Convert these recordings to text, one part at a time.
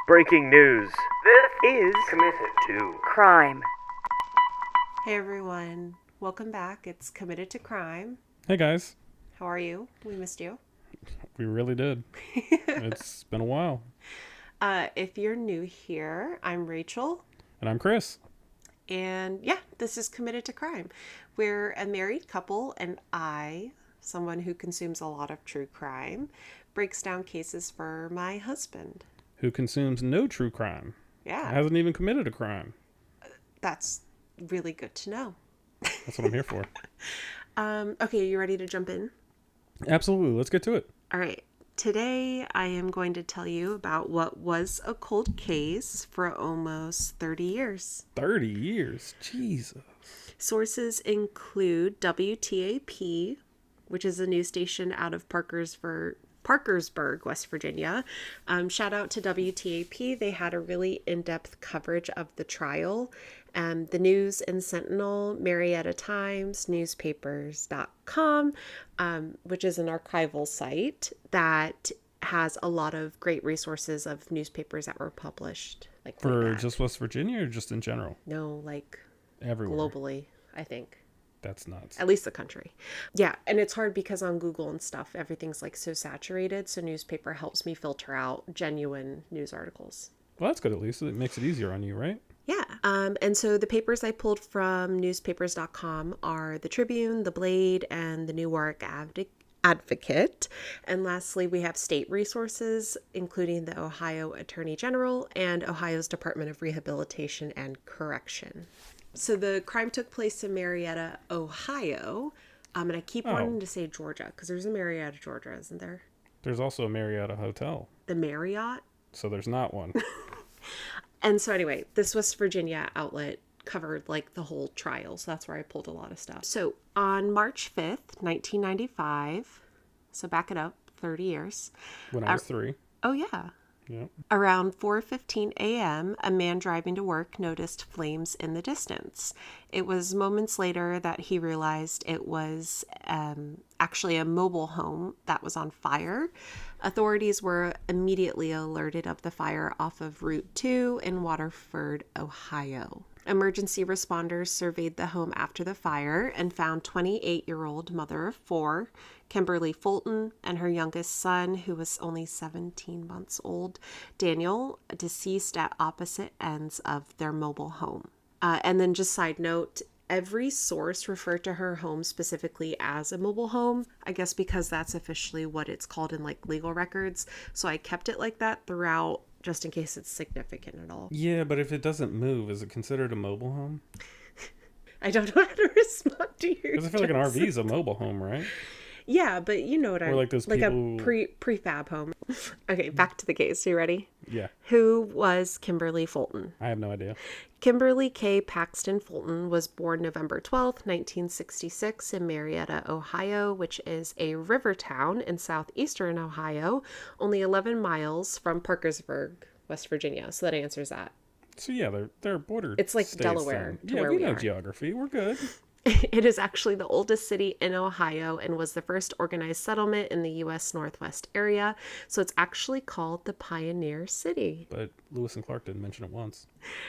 Breaking news. This is Committed to Crime. Hey everyone, welcome back. It's Committed to Crime. Hey guys. How are you? We missed you. We really did. It's been a while. If you're new here, I'm Rachel. And I'm Chris. And yeah, this is Committed to Crime. We're a married couple, and I, someone who consumes a lot of true crime, breaks down cases for my husband. Who consumes no true crime. Yeah. Hasn't even committed a crime. That's really good to know. That's what I'm here for. Okay, you ready to jump in? Absolutely. Let's get to it. All right. Today, I am going to tell you about what was a cold case for almost 30 years. 30 years? Jesus. Sources include WTAP, which is a news station out of Parkersburg, West Virginia. Shout out to WTAP. They had a really in-depth coverage of the trial. The News and Sentinel, Marietta Times, newspapers.com, which is an archival site that has a lot of great resources of newspapers that were published. Like for just West Virginia or just in general? No, like everywhere. Globally, I think. That's nuts. At least the country. Yeah, and it's hard because on Google and stuff, everything's like so saturated. So newspaper helps me filter out genuine news articles. Well, that's good at least. It makes it easier on you, right? Yeah. And so the papers I pulled from newspapers.com are the Tribune, the Blade, and the Newark Advocate. And lastly, we have state resources, including the Ohio Attorney General and Ohio's Department of Rehabilitation and Correction. So the crime took place in Marietta, Ohio. And I keep wanting to say Georgia because there's a Marietta, Georgia, isn't there? There's also a Marietta Hotel. The Marriott? So there's not one. And so anyway, this West Virginia outlet covered like the whole trial. So that's where I pulled a lot of stuff. So on March 5th, 1995, so back it up 30 years. When I was 3. Oh, yeah. Yep. Around 4:15 a.m., a man driving to work noticed flames in the distance. It was moments later that he realized it was actually a mobile home that was on fire. Authorities were immediately alerted of the fire off of Route 2 in Waterford, Ohio. Emergency responders surveyed the home after the fire and found 28-year-old mother of 4, Kimberly Fulton, and her youngest son, who was only 17 months old, Daniel, deceased at opposite ends of their mobile home. And then just side note, every source referred to her home specifically as a mobile home, I guess because that's officially what it's called in like legal records. So I kept it like that throughout, just in case it's significant at all. Yeah, but if it doesn't move, is it considered a mobile home? I don't know how to respond to your Because I feel like an RV is a mobile home, right? Yeah, but you know what I mean. Or like those like people... a prefab home. Okay, back to the case. You ready? Yeah. Who was Kimberly Fulton? I have no idea. Kimberly K. Paxton Fulton was born November 12th, 1966 in Marietta, Ohio, which is a river town in southeastern Ohio, only 11 miles from Parkersburg, West Virginia. So that answers that. So yeah, they're border It's like states Delaware. then. Yeah, we know geography. We're good. It is actually the oldest city in Ohio and was the first organized settlement in the U.S. Northwest area. So it's actually called the Pioneer City. But Lewis and Clark didn't mention it once.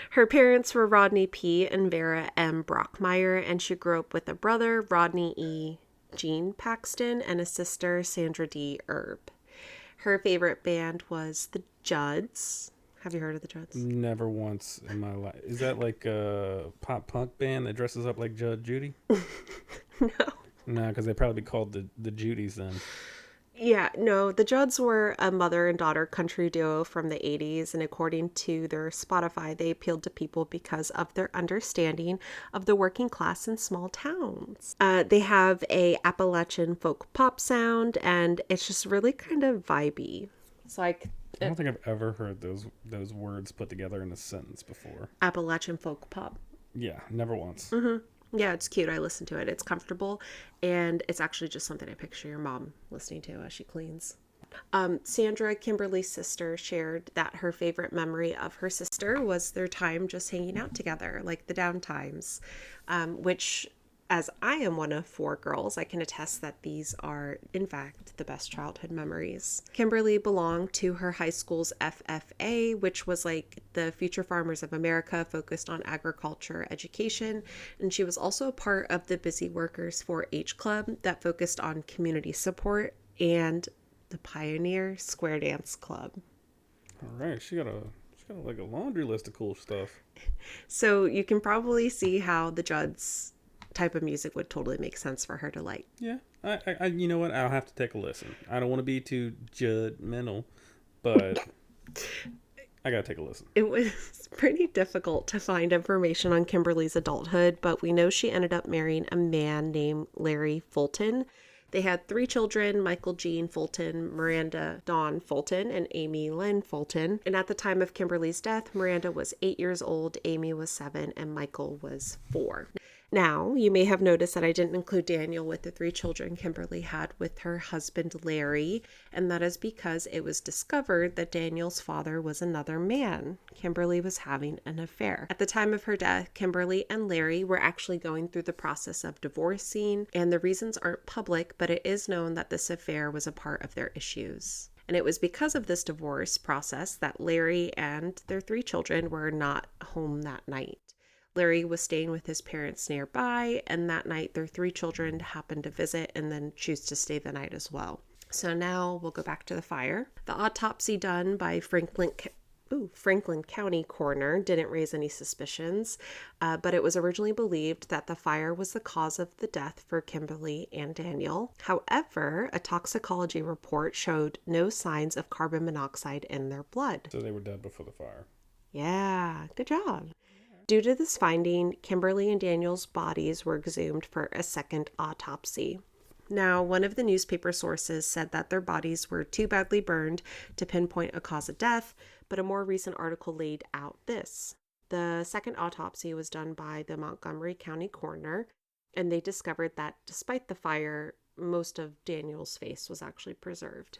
Her parents were Rodney P. and Vera M. Brockmeyer, and she grew up with a brother, Rodney E. Jean Paxton, and a sister, Sandra D. Erb. Her favorite band was the Judds. Have you heard of the Judds? Never once in my life. Is that like a pop punk band that dresses up like Judge Judy? No. No, because they'd probably be called the Judys then. Yeah, no, the Judds were a mother and daughter country duo from the 80s, and according to their Spotify, they appealed to people because of their understanding of the working class in small towns. They have a Appalachian folk pop sound, and it's just really kind of vibey. It's like... I don't think I've ever heard those words put together in a sentence before. Appalachian folk pop. Yeah, never once. Mm-hmm. Yeah, it's cute. I listen to it. It's comfortable, and it's actually just something I picture your mom listening to as she cleans. Sandra, Kimberly's sister, shared that her favorite memory of her sister was their time just hanging out together, like the down times, which As I am one of 4 girls, I can attest that these are, in fact, the best childhood memories. Kimberly belonged to her high school's FFA, which was like the Future Farmers of America, focused on agriculture education. And she was also a part of the Busy Workers 4-H Club that focused on community support, and the Pioneer Square Dance Club. All right, she got like a laundry list of cool stuff. So you can probably see how the Judds type of music would totally make sense for her to like. Yeah, I you know what? I'll have to take a listen. I don't want to be too judgmental, but I gotta take a listen. It was pretty difficult to find information on Kimberly's adulthood, but we know she ended up marrying a man named Larry Fulton. They had 3 children: Michael Jean Fulton, Miranda Dawn Fulton, and Amy Lynn Fulton. And at the time of Kimberly's death, Miranda was 8 years old, Amy was 7, and Michael was 4. Now, you may have noticed that I didn't include Daniel with the 3 children Kimberly had with her husband, Larry, and that is because it was discovered that Daniel's father was another man. Kimberly was having an affair. At the time of her death, Kimberly and Larry were actually going through the process of divorcing, and the reasons aren't public, but it is known that this affair was a part of their issues. And it was because of this divorce process that Larry and their 3 children were not home that night. Larry was staying with his parents nearby, and that night their 3 children happened to visit and then choose to stay the night as well. So now we'll go back to the fire. The autopsy done by Franklin County coroner didn't raise any suspicions, but it was originally believed that the fire was the cause of the death for Kimberly and Daniel. However, a toxicology report showed no signs of carbon monoxide in their blood. So they were dead before the fire. Yeah, good job. Due to this finding, Kimberly and Daniel's bodies were exhumed for a second autopsy. Now, one of the newspaper sources said that their bodies were too badly burned to pinpoint a cause of death, but a more recent article laid out this. The second autopsy was done by the Montgomery County coroner, and they discovered that despite the fire, most of Daniel's face was actually preserved.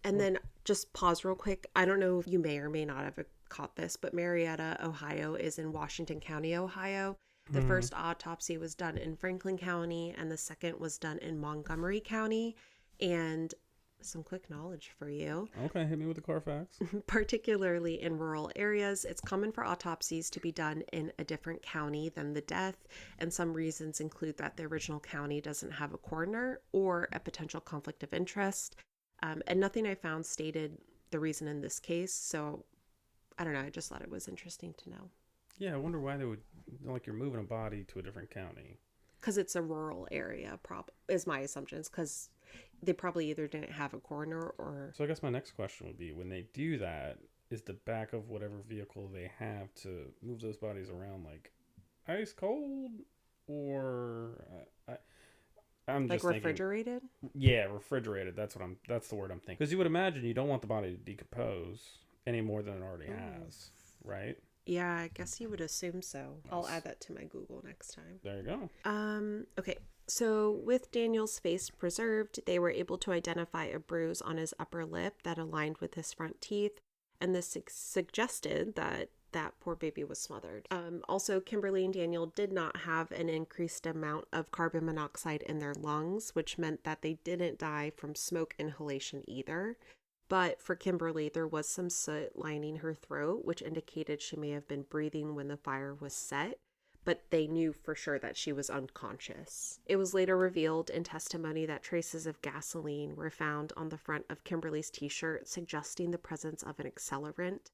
And then just pause real quick. I don't know if you may or may not have caught this, but Marietta, Ohio is in Washington County, Ohio. The first autopsy was done in Franklin County, and the second was done in Montgomery County. And some quick knowledge for you. Okay, hit me with the Carfax. Particularly in rural areas, it's common for autopsies to be done in a different county than the death, and some reasons include that the original county doesn't have a coroner or a potential conflict of interest. And nothing I found stated the reason in this case, so I don't know, I just thought it was interesting to know. Yeah, I wonder why they would, like, you're moving a body to a different county. Because it's a rural area, is my assumptions, because they probably either didn't have a coroner or... So I guess my next question would be, when they do that, is the back of whatever vehicle they have to move those bodies around, like, ice cold? Or... I'm like just refrigerated? Yeah, refrigerated. That's the word I'm thinking. Because you would imagine you don't want the body to decompose any more than it already has, right? Yeah, I guess you would assume so. I'll add that to my Google next time. There you go. Okay. So with Daniel's face preserved, they were able to identify a bruise on his upper lip that aligned with his front teeth, and this suggested that poor baby was smothered. Also, Kimberly and Daniel did not have an increased amount of carbon monoxide in their lungs, which meant that they didn't die from smoke inhalation either. But for Kimberly, there was some soot lining her throat, which indicated she may have been breathing when the fire was set, but they knew for sure that she was unconscious. It was later revealed in testimony that traces of gasoline were found on the front of Kimberly's t-shirt, suggesting the presence of an accelerant.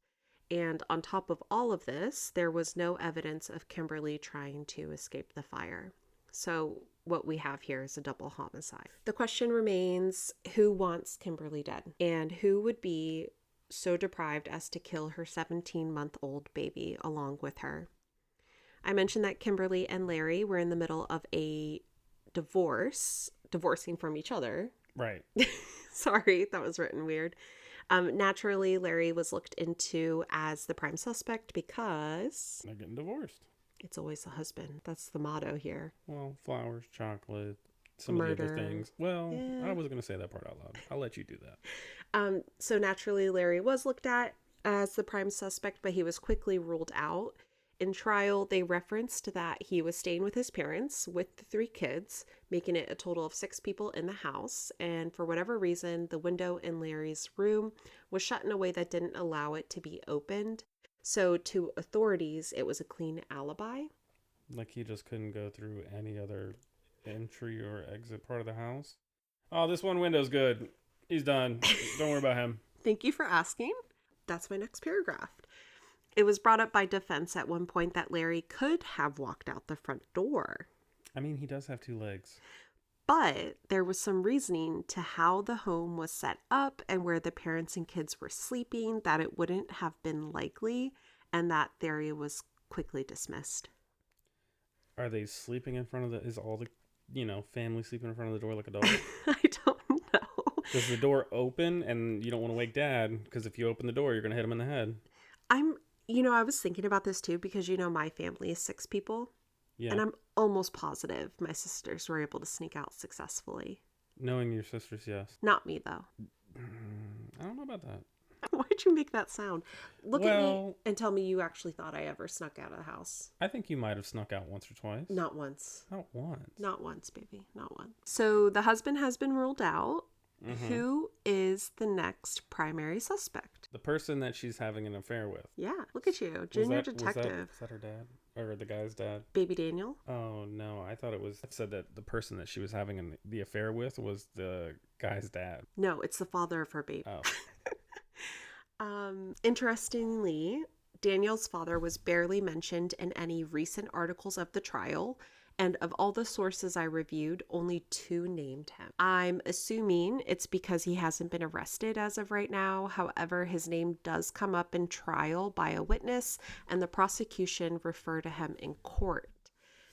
And on top of all of this, there was no evidence of Kimberly trying to escape the fire. So what we have here is a double homicide. The question remains, who wants Kimberly dead? And who would be so deprived as to kill her 17-month-old baby along with her? I mentioned that Kimberly and Larry were in the middle of a divorcing from each other. Right. Sorry, that was written weird. Naturally, Larry was looked into as the prime suspect because... They're getting divorced. It's always the husband. That's the motto here. Well, flowers, chocolate, some Murder. of the other things. Well, Yeah. I wasn't going to say that part out loud. I'll let you do that. So naturally, Larry was looked at as the prime suspect, but he was quickly ruled out. In trial, they referenced that he was staying with his parents with the 3 kids, making it a total of 6 people in the house. And for whatever reason, the window in Larry's room was shut in a way that didn't allow it to be opened. So to authorities, it was a clean alibi. Like he just couldn't go through any other entry or exit part of the house. Oh, this one window's good. He's done. Don't worry about him. Thank you for asking. That's my next paragraph. It was brought up by defense at one point that Larry could have walked out the front door. I mean, he does have 2 legs. But there was some reasoning to how the home was set up and where the parents and kids were sleeping that it wouldn't have been likely, and that theory was quickly dismissed. Are they sleeping in front of the... Is all the, family sleeping in front of the door like a dog? I don't know. Does the door open and you don't want to wake Dad? Because if you open the door, you're going to hit him in the head. I was thinking about this too because, my family is 6 people. Yeah. And I'm almost positive my sisters were able to sneak out successfully. Knowing your sisters, yes. Not me, though. I don't know about that. Why'd you make that sound? Look at me and tell me you actually thought I ever snuck out of the house. I think you might have snuck out once or twice. Not once. Not once? Not once, baby. Not once. So the husband has been ruled out. Mm-hmm. Who is the next primary suspect? The person that she's having an affair with. Yeah, look at you. Junior detective. Was that her dad? Or the guy's dad? Baby Daniel? Oh, no. I thought it said that the person that she was having the affair with was the guy's dad. No, it's the father of her baby. Oh. Interestingly, Daniel's father was barely mentioned in any recent articles of the trial. And of all the sources I reviewed, only 2 named him. I'm assuming it's because he hasn't been arrested as of right now. However, his name does come up in trial by a witness, and the prosecution refer to him in court.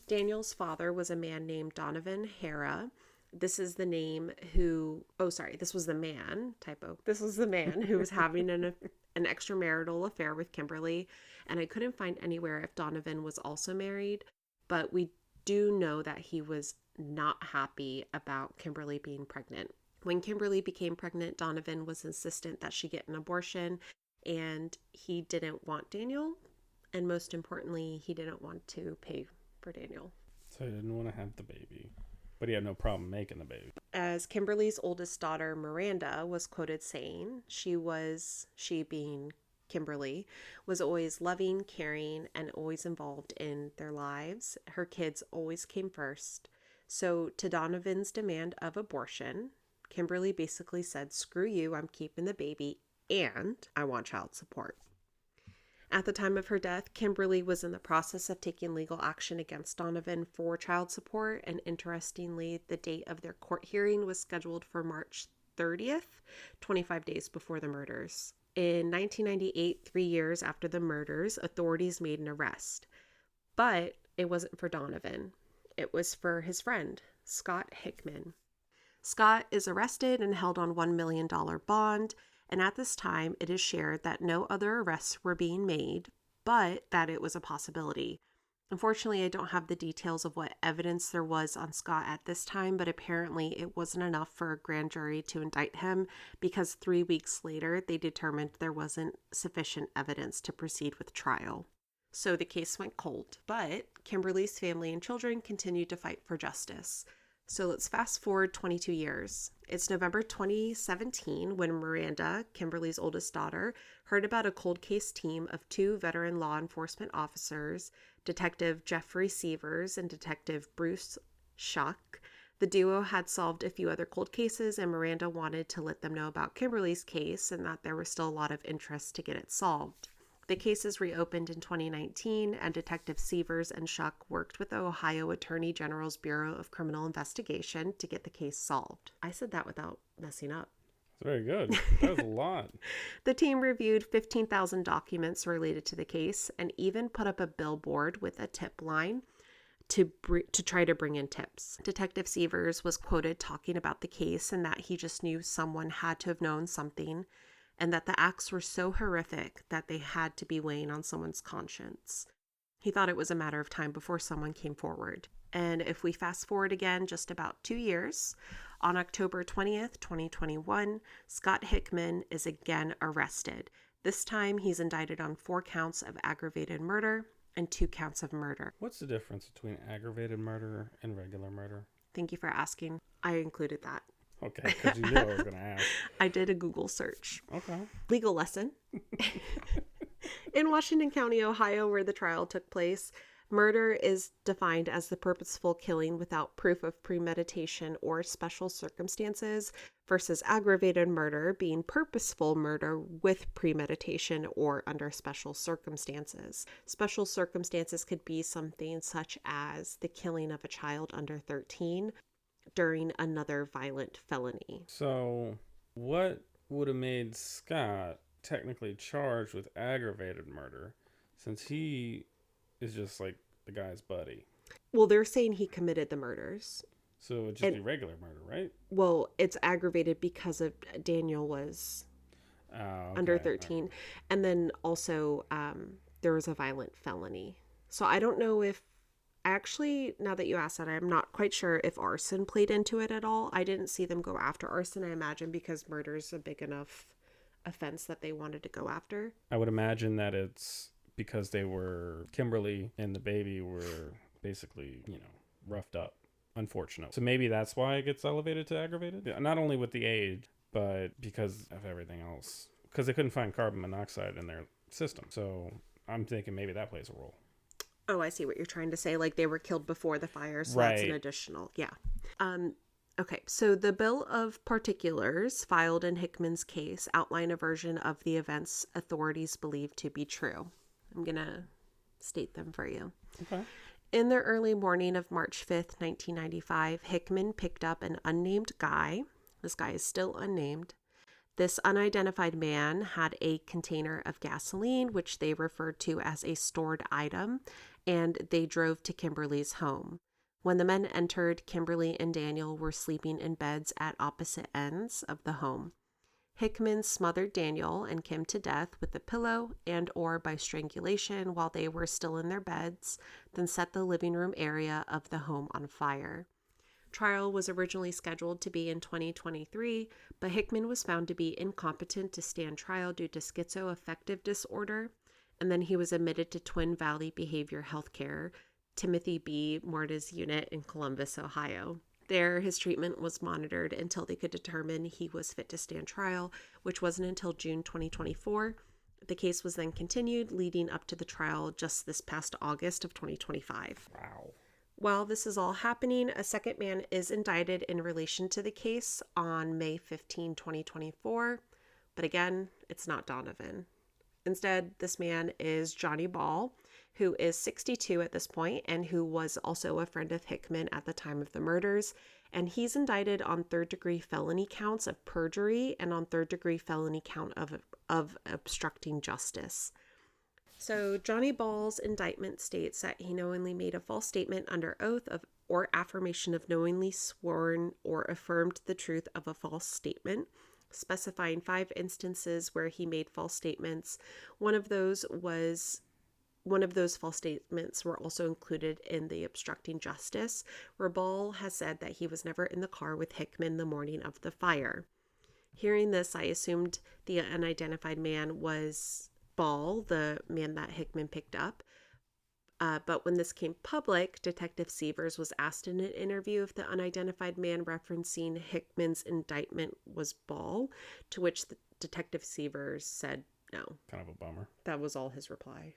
Daniel's father was a man named Donovan Hara. This is the name this was the man, typo. This was the man who was having an extramarital affair with Kimberly, and I couldn't find anywhere if Donovan was also married, but we do know that he was not happy about Kimberly being pregnant. When Kimberly became pregnant, Donovan was insistent that she get an abortion, and he didn't want Daniel, and most importantly, he didn't want to pay for Daniel. So he didn't want to have the baby, but he had no problem making the baby. As Kimberly's oldest daughter, Miranda, was quoted saying, she being Kimberly, was always loving, caring, and always involved in their lives. Her kids always came first. So to Donovan's demand of abortion, Kimberly basically said, screw you, I'm keeping the baby, and I want child support. At the time of her death, Kimberly was in the process of taking legal action against Donovan for child support, and interestingly, the date of their court hearing was scheduled for March 30th, 25 days before the murders. In 1998, 3 years after the murders, authorities made an arrest. But it wasn't for Donovan. It was for his friend, Scott Hickman. Scott is arrested and held on $1 million bond, and at this time, it is shared that no other arrests were being made, but that it was a possibility. Unfortunately, I don't have the details of what evidence there was on Scott at this time, but apparently it wasn't enough for a grand jury to indict him because 3 weeks later, they determined there wasn't sufficient evidence to proceed with trial. So the case went cold, but Kimberly's family and children continued to fight for justice. So let's fast forward 22 years. It's November 2017 when Miranda, Kimberly's oldest daughter, heard about a cold case team of 2 veteran law enforcement officers, Detective Jeffrey Sievers and Detective Bruce Schuck. The duo had solved a few other cold cases, and Miranda wanted to let them know about Kimberly's case and that there was still a lot of interest to get it solved. The cases reopened in 2019, and Detective Sievers and Schuck worked with the Ohio Attorney General's Bureau of Criminal Investigation to get the case solved. I said that without messing up. That's very good. That was a lot. The team reviewed 15,000 documents related to the case and even put up a billboard with a tip line to try to bring in tips. Detective Sievers was quoted talking about the case and that he just knew someone had to have known something, and that the acts were so horrific that they had to be weighing on someone's conscience. He thought it was a matter of time before someone came forward. And if we fast forward again just about 2 years, on October 20th, 2021, Scott Hickman is again arrested. This time he's indicted on 4 counts of aggravated murder, and 2 counts of murder. What's the difference between aggravated murder and regular murder? Thank you for asking. I included that. Okay, because you knew I was going to ask. I did a Google search. Okay. Legal lesson. In Washington County, Ohio, where the trial took place, murder is defined as the purposeful killing without proof of premeditation or special circumstances versus aggravated murder being purposeful murder with premeditation or under special circumstances. Special circumstances could be something such as the killing of a child under 13 during another violent felony. So, what would have made Scott technically charged with aggravated murder since he is just like the guy's buddy? Well, they're saying he committed the murders. So it would just be regular murder, right? Well, it's aggravated because of Daniel was under 13. Right. And then also there was a violent felony. So I don't know if, actually, now that you asked that, I'm not quite sure if arson played into it at all. I didn't see them go after arson, I imagine, because murder is a big enough offense that they wanted to go after. I would imagine that it's because they were, Kimberly and the baby were basically, roughed up. Unfortunate. So maybe that's why it gets elevated to aggravated? Yeah, not only with the age, but because of everything else. Because they couldn't find carbon monoxide in their system. So I'm thinking maybe that plays a role. Oh, I see what you're trying to say. Like they were killed before the fire, so right. That's an additional. Yeah. Okay, so the Bill of Particulars filed in Hickman's case outline a version of the events authorities believe to be true. I'm going to state them for you. Okay. In the early morning of March 5th, 1995, Hickman picked up an unnamed guy. This guy is still unnamed. This unidentified man had a container of gasoline, which they referred to as a stored item, and they drove to Kimberly's home. When the men entered, Kimberly and Daniel were sleeping in beds at opposite ends of the home. Hickman smothered Daniel and Kim to death with a pillow and or by strangulation while they were still in their beds, then set the living room area of the home on fire. Trial was originally scheduled to be in 2023, but Hickman was found to be incompetent to stand trial due to schizoaffective disorder, and then he was admitted to Twin Valley Behavior Healthcare, Timothy B. Morta's unit in Columbus, Ohio. There, his treatment was monitored until they could determine he was fit to stand trial, which wasn't until June 2024. The case was then continued, leading up to the trial just this past August of 2025. Wow. While this is all happening, a second man is indicted in relation to the case on May 15, 2024. But again, it's not Donovan. Instead, this man is Johnny Ball, who is 62 at this point and who was also a friend of Hickman at the time of the murders. And he's indicted on third-degree felony counts of perjury and on third-degree felony count of obstructing justice. So Johnny Ball's indictment states that he knowingly made a false statement under oath or affirmation of knowingly sworn or affirmed the truth of a false statement, specifying 5 instances where he made false statements. One of those false statements were also included in the obstructing justice, where Ball has said that he was never in the car with Hickman the morning of the fire. Hearing this, I assumed the unidentified man was Ball, the man that Hickman picked up. But when this came public, Detective Severs was asked in an interview if the unidentified man referencing Hickman's indictment was Ball, to which the Detective Severs said no. Kind of a bummer. That was all his reply.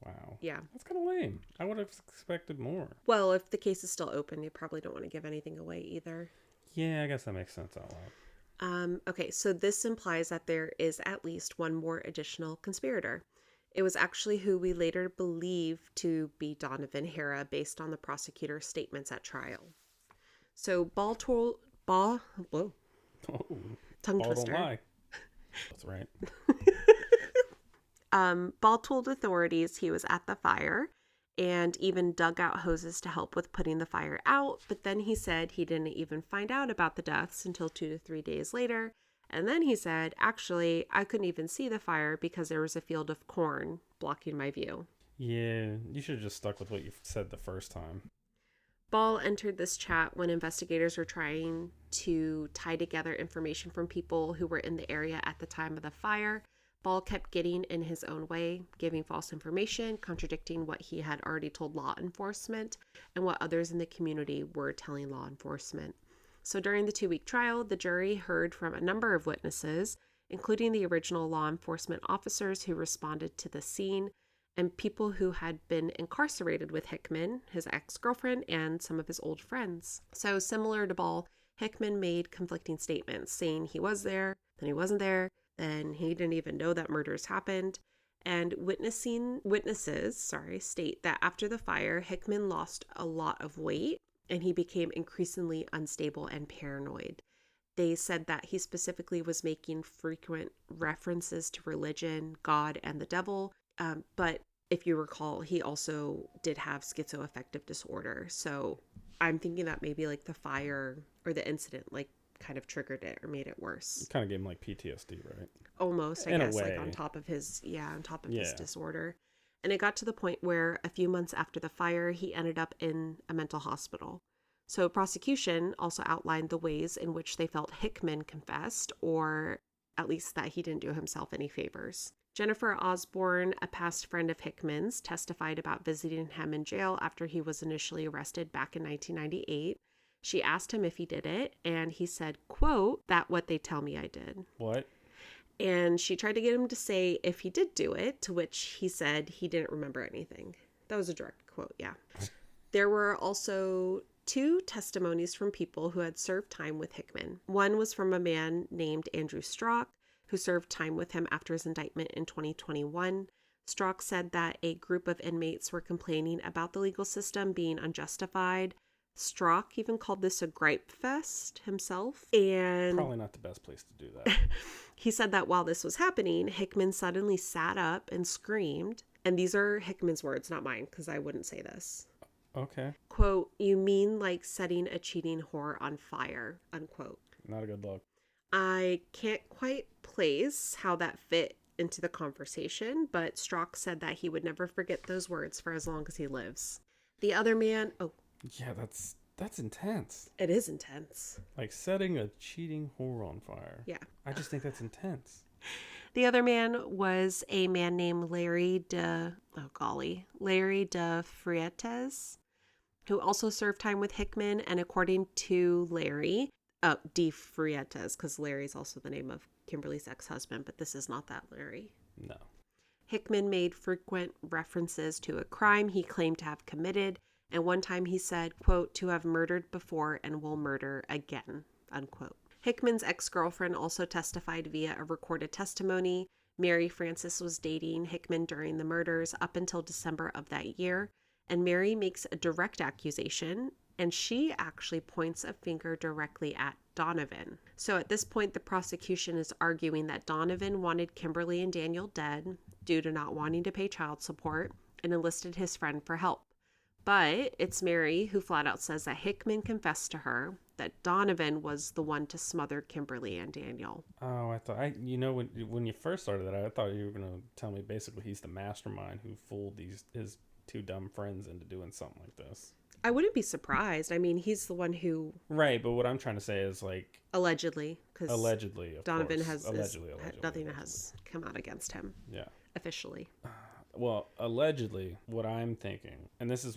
Wow. Yeah. That's kind of lame. I would have expected more. Well, if the case is still open, you probably don't want to give anything away either. Yeah, I guess that makes sense out loud. Okay, so this implies that there is at least one more additional conspirator. It was actually who we later believe to be Donovan Hara based on the prosecutor's statements at trial. So tongue twister. Don't lie. That's right. Ball told authorities he was at the fire and even dug out hoses to help with putting the fire out, but then he said he didn't even find out about the deaths until 2 to 3 days later. And then he said, actually, I couldn't even see the fire because there was a field of corn blocking my view. Yeah, you should have just stuck with what you said the first time. Ball entered this chat when investigators were trying to tie together information from people who were in the area at the time of the fire, Ball kept getting in his own way, giving false information, contradicting what he had already told law enforcement and what others in the community were telling law enforcement. So during the 2-week trial, the jury heard from a number of witnesses, including the original law enforcement officers who responded to the scene and people who had been incarcerated with Hickman, his ex-girlfriend, and some of his old friends. So similar to Ball, Hickman made conflicting statements, saying he was there, then he wasn't there, then he didn't even know that murders happened. And witnesses state that after the fire, Hickman lost a lot of weight and he became increasingly unstable and paranoid. They said that he specifically was making frequent references to religion, God, and the devil. But if you recall, he also did have schizoaffective disorder. So I'm thinking that maybe like the fire or the incident like kind of triggered it or made it worse. Kind of gave him like PTSD, right? Almost, I guess, like on top of his disorder. And it got to the point where a few months after the fire, he ended up in a mental hospital. So prosecution also outlined the ways in which they felt Hickman confessed, or at least that he didn't do himself any favors. Jennifer Osborne, a past friend of Hickman's, testified about visiting him in jail after he was initially arrested back in 1998. She asked him if he did it, and he said, quote, "That what they tell me I did." What? And she tried to get him to say if he did do it, to which he said he didn't remember anything. That was a direct quote, yeah. There were also 2 testimonies from people who had served time with Hickman. One was from a man named Andrew Strock, who served time with him after his indictment in 2021. Strock said that a group of inmates were complaining about the legal system being unjustified. Strock even called this a gripe fest himself. And probably not the best place to do that. He said that while this was happening, Hickman suddenly sat up and screamed. And these are Hickman's words, not mine, because I wouldn't say this. Okay. Quote, "You mean like setting a cheating whore on fire," unquote. Not a good look. I can't quite place how that fit into the conversation, but Strock said that he would never forget those words for as long as he lives. The other man, yeah, that's intense. It is intense. Like setting a cheating whore on fire. Yeah. I just think that's intense. The other man was a man named Larry de Freitas, who also served time with Hickman. And according to Larry, de Freitas, because Larry's also the name of Kimberly's ex-husband, but this is not that Larry. No. Hickman made frequent references to a crime he claimed to have committed. And one time he said, quote, "to have murdered before and will murder again," unquote. Hickman's ex-girlfriend also testified via a recorded testimony. Mary Francis was dating Hickman during the murders up until December of that year. And Mary makes a direct accusation, and she actually points a finger directly at Donovan. So at this point, the prosecution is arguing that Donovan wanted Kimberly and Daniel dead due to not wanting to pay child support and enlisted his friend for help. But it's Mary who flat out says that Hickman confessed to her that Donovan was the one to smother Kimberly and Daniel. Oh, I thought, when you first started that, I thought you were going to tell me basically he's the mastermind who fooled his 2 dumb friends into doing something like this. I wouldn't be surprised. I mean, he's the one who... Right, but what I'm trying to say is like... Allegedly. Because allegedly, of Donovan course. has... Allegedly. Nothing has come out against him. Yeah. Officially. Well, allegedly, what I'm thinking, and this is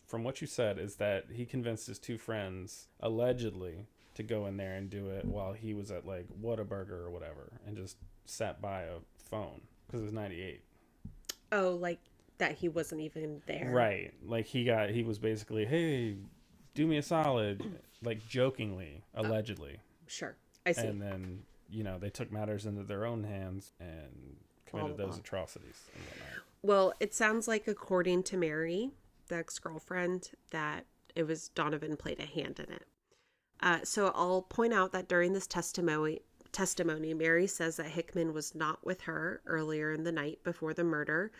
from what you said, is that he convinced his 2 friends, allegedly, to go in there and do it while he was at, like, Whataburger or whatever, and just sat by a phone, because it was 98. Oh, like that he wasn't even there. Right. Like, he was basically, hey, do me a solid, like, jokingly, allegedly. Sure. I see. And then, they took matters into their own hands and committed those atrocities and whatnot. Well, it sounds like, according to Mary, the ex-girlfriend, that it was Donovan played a hand in it. So I'll point out that during this testimony, Mary says that Hickman was not with her earlier in the night before the murder,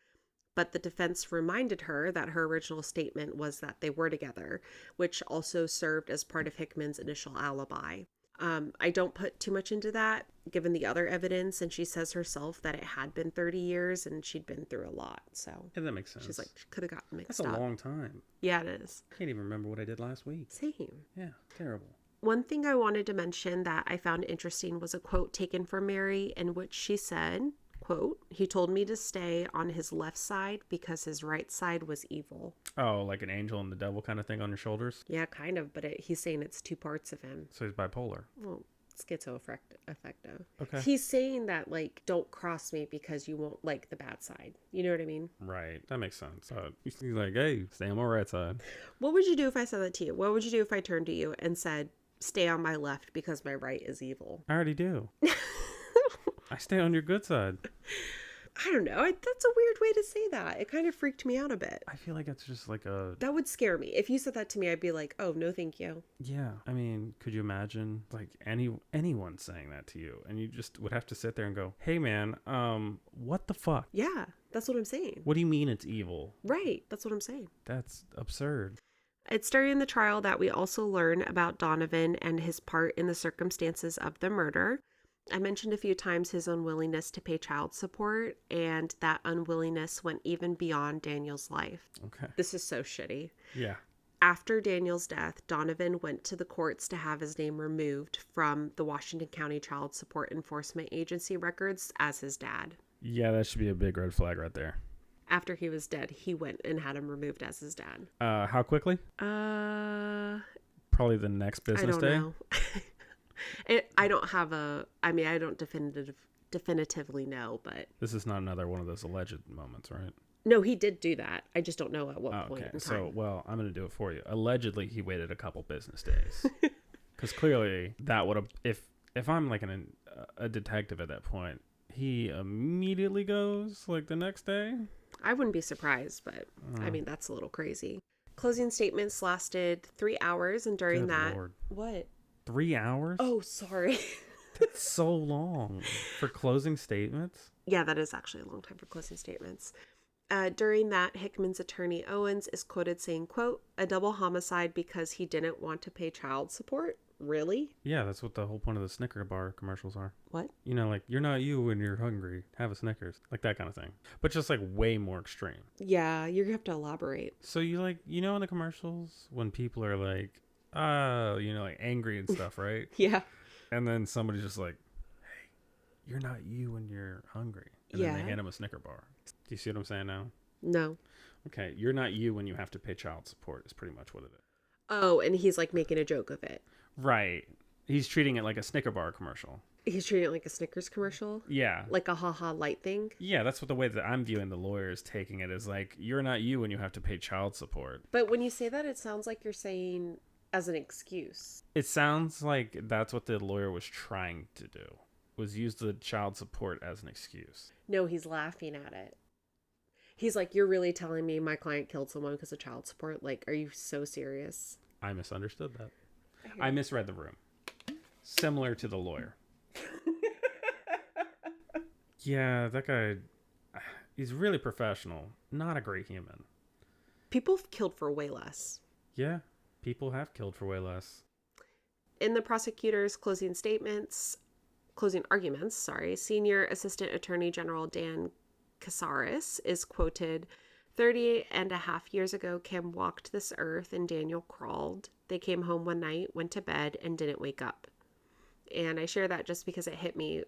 but the defense reminded her that her original statement was that they were together, which also served as part of Hickman's initial alibi. I don't put too much into that, given the other evidence, and she says herself that it had been 30 years and she'd been through a lot, so... Yeah, that makes sense. She's like, she could have gotten mixed up. up. That's a long time. Yeah, it is. I can't even remember what I did last week. Same. Yeah, terrible. One thing I wanted to mention that I found interesting was a quote taken from Mary in which she said, quote, he told me to stay on his left side because his right side was evil. Oh, like an angel and the devil kind of thing on your shoulders? Yeah, kind of, but he's saying it's two parts of him. So he's bipolar. Well, schizoaffective. Okay. He's saying that, like, don't cross me because you won't like the bad side. You know what I mean? Right. That makes sense. He's like, hey, stay on my right side. What would you do if I said that to you? What would you do if I turned to you and said, stay on my left because my right is evil? I already do. I stay on your good side. I don't know. That's a weird way to say that. It kind of freaked me out a bit. I feel like it's just like a... That would scare me. If you said that to me, I'd be like, oh, no, thank you. Yeah. I mean, could you imagine like anyone saying that to you? And you just would have to sit there and go, hey, man, what the fuck? Yeah, that's what I'm saying. What do you mean it's evil? Right. That's what I'm saying. That's absurd. It's during the trial that we also learn about Donovan and his part in the circumstances of the murder. I mentioned a few times his unwillingness to pay child support, and that unwillingness went even beyond Daniel's life. Okay. This is so shitty. Yeah. After Daniel's death, Donovan went to the courts to have his name removed from the Washington County Child Support Enforcement Agency records as his dad. Yeah, that should be a big red flag right there. After he was dead, he went and had him removed as his dad. How quickly? Probably the next business day. I don't know. I don't definitively know, but... This is not another one of those alleged moments, right? No, he did do that. I just don't know at what point in time. So, well, I'm going to do it for you. Allegedly, he waited a couple business days. Because clearly, that would have... If I'm like a detective at that point, he immediately goes, like, the next day? I wouldn't be surprised, but, I mean, that's a little crazy. Closing statements lasted 3 hours, and during that... Lord. What? 3 hours? Oh, sorry. That's so long for closing statements. Yeah, that is actually a long time for closing statements. During that, Hickman's attorney Owens is quoted saying, quote, a double homicide because he didn't want to pay child support? Really? Yeah, that's what the whole point of the Snicker bar commercials are. What? You know, like, you're not you when you're hungry. Have a Snickers. Like that kind of thing. But just like way more extreme. Yeah, you're going to have to elaborate. So you like, you know in the commercials when people are like, like angry and stuff, right? Yeah. And then somebody's just like, hey, you're not you when you're hungry. And then they hand them a Snicker bar. Do you see what I'm saying now? No. Okay, you're not you when you have to pay child support is pretty much what it is. Oh, and he's like making a joke of it. Right. He's treating it like a Snicker bar commercial. He's treating it like a Snickers commercial? Yeah. Like a haha light thing? Yeah, that's what the way that I'm viewing the lawyers taking it is like, you're not you when you have to pay child support. But when you say that, it sounds like you're saying as an excuse. It sounds like that's what the lawyer was trying to do, was use the child support as an excuse. No, he's laughing at it. He's like, you're really telling me my client killed someone because of child support? Like, are you so serious? I misunderstood that. I misread the room. Similar to the lawyer. Yeah, that guy, he's really professional. Not a great human. People have killed for way less. Yeah, people have killed for way less. In the prosecutor's closing arguments, Senior Assistant Attorney General Dan Casares is quoted, 30 and a half years ago, Kim walked this earth and Daniel crawled. They came home one night, went to bed, and didn't wake up. And I share that just because it hit me,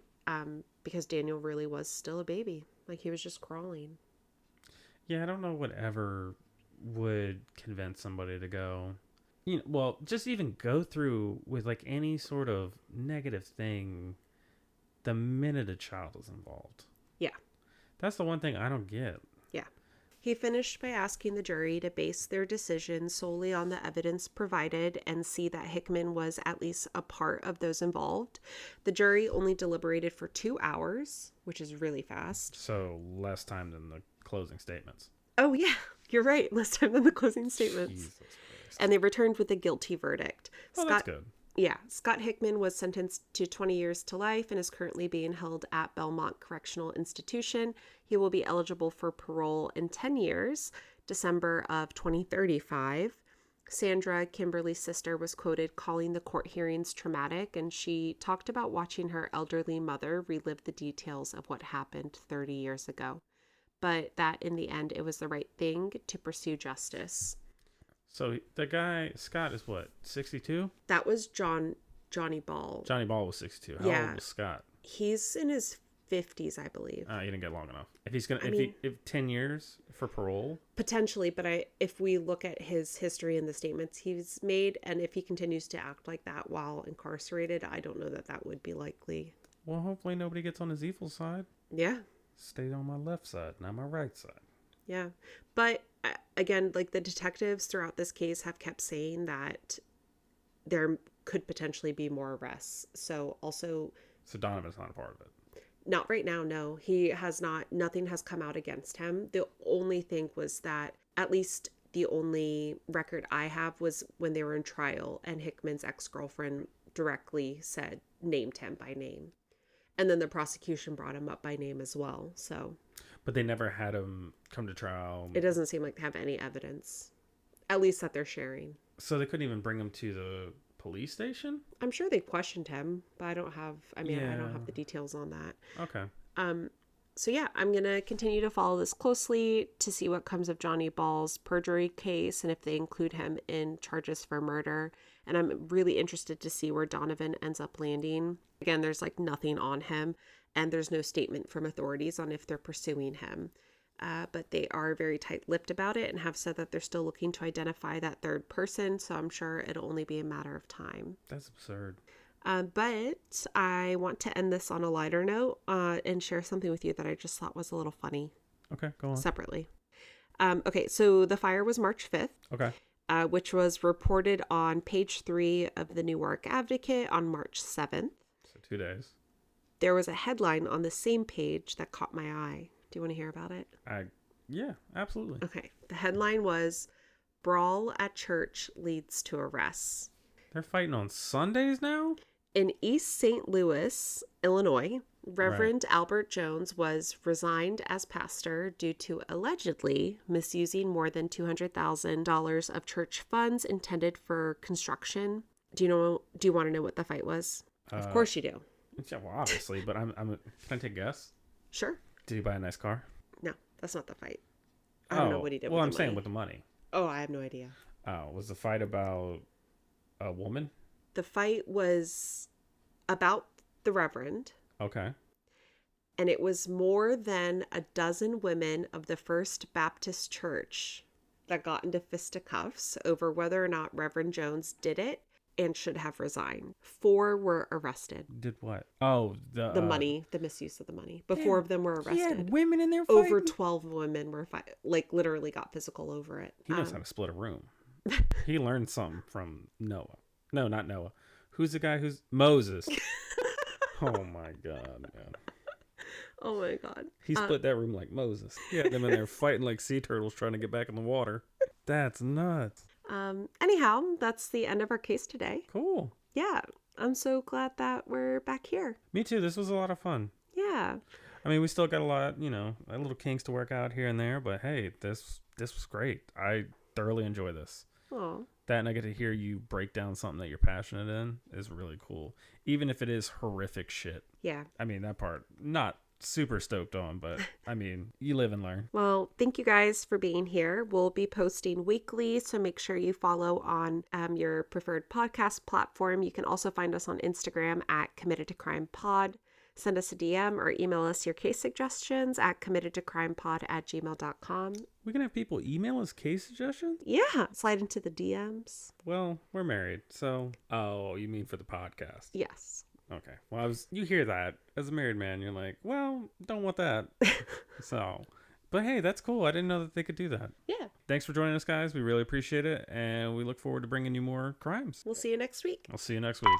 because Daniel really was still a baby. Like, he was just crawling. Yeah, I don't know whatever would convince somebody to go, just even go through with like any sort of negative thing the minute a child is involved. Yeah. That's the one thing I don't get. Yeah. He finished by asking the jury to base their decision solely on the evidence provided and see that Hickman was at least a part of those involved. The jury only deliberated for 2 hours, which is really fast. So less time than the closing statements. Oh, yeah. You're right. Less time than the closing statements. Jesus Christ. And they returned with a guilty verdict. Oh, that's good. Yeah. Scott Hickman was sentenced to 20 years to life and is currently being held at Belmont Correctional Institution. He will be eligible for parole in 10 years, December of 2035. Sandra, Kimberly's sister, was quoted calling the court hearings traumatic, and she talked about watching her elderly mother relive the details of what happened 30 years ago. But that in the end, it was the right thing to pursue justice. So the guy, Scott, is what, 62? That was Johnny Ball. Johnny Ball was 62. How old was Scott? He's in his 50s, I believe. He didn't get long enough. If he's gonna, if 10 years for parole, potentially, but if we look at his history and the statements he's made, and if he continues to act like that while incarcerated, I don't know that would be likely. Well, hopefully nobody gets on his evil side. Yeah. Stay on my left side, not my right side. Yeah. But again, like the detectives throughout this case have kept saying that there could potentially be more arrests. So Donovan's not a part of it. Not right now, no. He has not, nothing has come out against him. The only thing was that, at least the only record I have was when they were in trial and Hickman's ex-girlfriend directly named him by name. And then the prosecution brought him up by name as well, so. But they never had him come to trial. It doesn't seem like they have any evidence, at least that they're sharing. So they couldn't even bring him to the police station? I'm sure they questioned him, but I don't have the details on that. Okay. So yeah, I'm going to continue to follow this closely to see what comes of Johnny Ball's perjury case and if they include him in charges for murder. And I'm really interested to see where Donovan ends up landing. Again, there's like nothing on him and there's no statement from authorities on if they're pursuing him. But they are very tight-lipped about it and have said that they're still looking to identify that third person. So I'm sure it'll only be a matter of time. That's absurd. But I want to end this on a lighter note and share something with you that I just thought was a little funny. Okay, go on. Separately. Okay, so the fire was March 5th. Okay. Which was reported on page 3 of the Newark Advocate on March 7th. So 2 days. There was a headline on the same page that caught my eye. Do you want to hear about it? Yeah, absolutely. Okay. The headline was, "Brawl at Church Leads to Arrests." They're fighting on Sundays now? In East St. Louis, Illinois, Reverend Albert Jones was resigned as pastor due to allegedly misusing more than $200,000 of church funds intended for construction. Do you want to know what the fight was? Of course you do. Yeah, well, obviously, but can I take a guess? Sure. Did he buy a nice car? No, that's not the fight. I don't know what he did with the money. Well, I'm saying with the money. Oh, I have no idea. Was the fight about a woman? The fight was about the Reverend. Okay. And it was more than a dozen women of the First Baptist Church that got into fisticuffs over whether or not Reverend Jones did it and should have resigned. 4 were arrested. Did what? Oh, the money, the misuse of the money. But 4 of them were arrested. He had women in there fighting? Over 12 women were literally got physical over it. He knows how to split a room. He learned something from Noah. No, not Noah. Who's the guy who's Moses? Oh my God, man. Oh my God. He split that room like Moses. He had them in there fighting like sea turtles trying to get back in the water. That's nuts. Anyhow, that's the end of our case today. Cool. Yeah. I'm so glad that we're back here. Me too. This was a lot of fun. Yeah. I mean, we still got a lot, a little kinks to work out here and there, but hey, this was great. I thoroughly enjoy this. Oh. That and I get to hear you break down something that you're passionate in is really cool. Even if it is horrific shit. Yeah. I mean, that part, not super stoked on, but I mean, you live and learn. Well, thank you guys for being here. We'll be posting weekly, so make sure you follow on your preferred podcast platform. You can also find us on Instagram at Committed to Crime Pod. Send us a DM or email us your case suggestions at committedtocrimepod@gmail.com. We can have people email us case suggestions? Yeah, slide into the DMs. Well, we're married, so... Oh, you mean for the podcast? Yes. Okay. Well, you hear that. As a married man, you're like, well, don't want that. But hey, that's cool. I didn't know that they could do that. Yeah. Thanks for joining us, guys. We really appreciate it, and we look forward to bringing you more crimes. We'll see you next week. I'll see you next week.